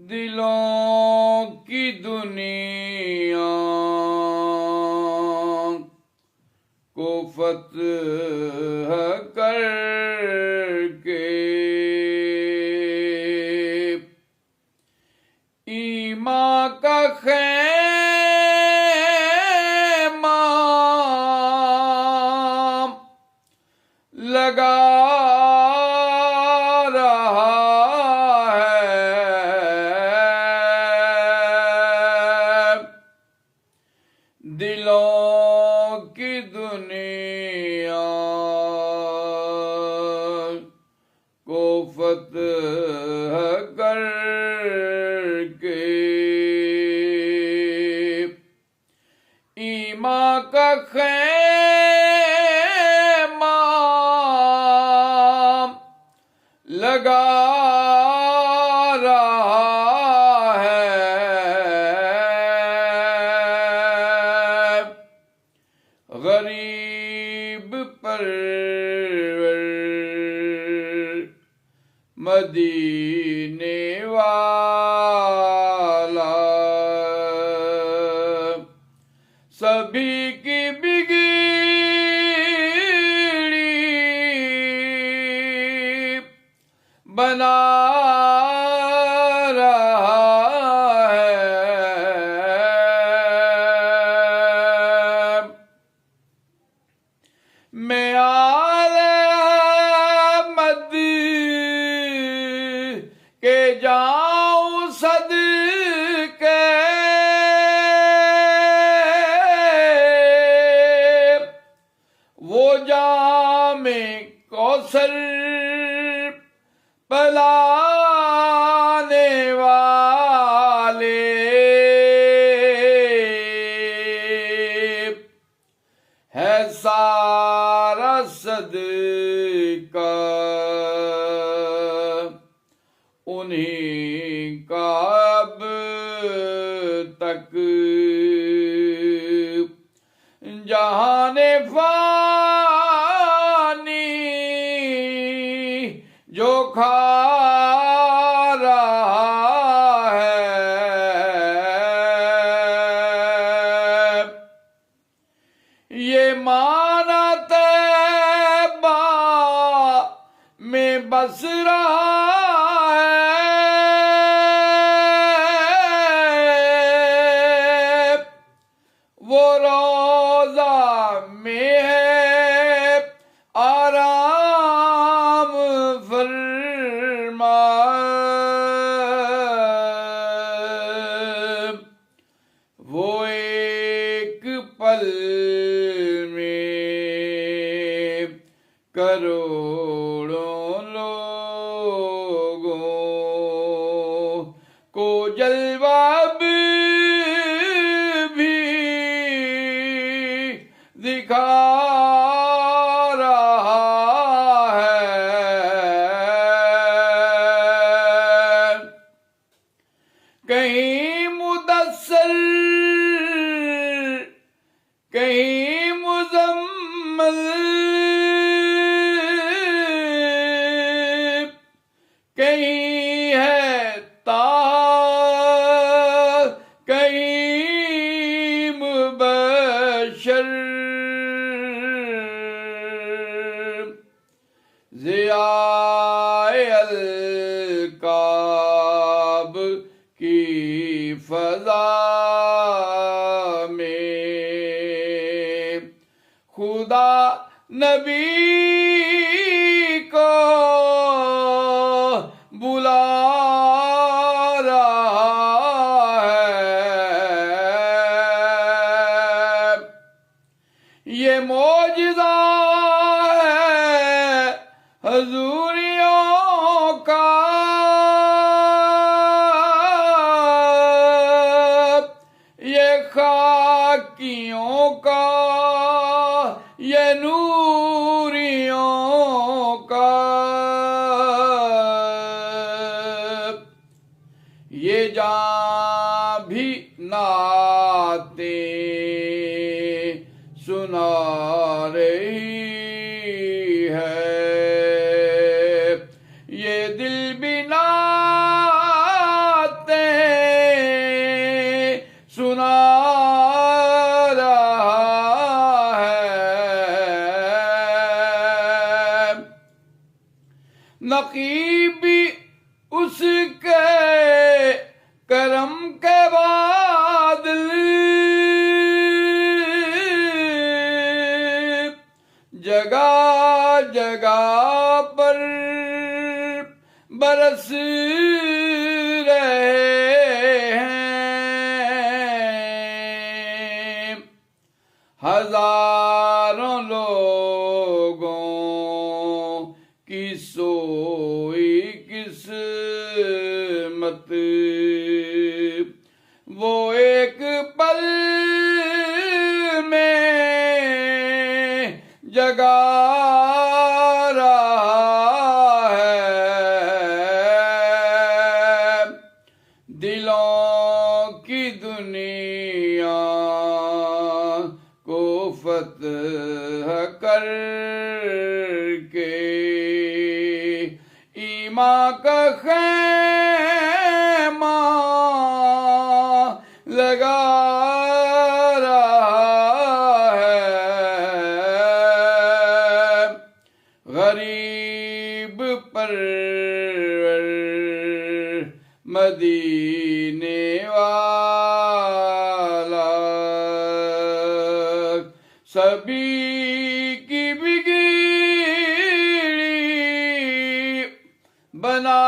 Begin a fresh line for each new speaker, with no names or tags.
दिलों की दुनिया को फतह करके ईमान का खैमा लगा दिलों की दुनिया को फतह करके ईमान का खैमा लगा गरीब परवर मदीने वाला सभी की बिगड़ी बना मैं आलमद के जाऊं सदके वो जामे कौसर पिलाने वाले है सारा सदका उन्हीं का अब तक जहाने फानी जो खा रहा है ये माना तैबा में बस रहा है वो रोजा में है आराम फरमा वो एक पल करोड़ों लोगों को जलवा भी दिखा रहा है कहीं मुदस्सर कहीं मुजम्मल कहीं है ताहा कहीं मुबश्शिर ज़ियाए अलकाब की फ़ज़ा में खुदा नबी को बुला रहा है ये मौजिज़ा है हजूरियों का ये खाकियों का ये नूरियों का ये जहाँ भी नाते सुना रही है ये दिल भी नाते हजारों लोगों की सोई किस्मत, वो एक पल में जगा रहा है। दिलों की दुनिया को फतह करके ईमान का खैमा लगा रहा है। गरीब परवर मदीने वाला सभी की बिगड़ी बना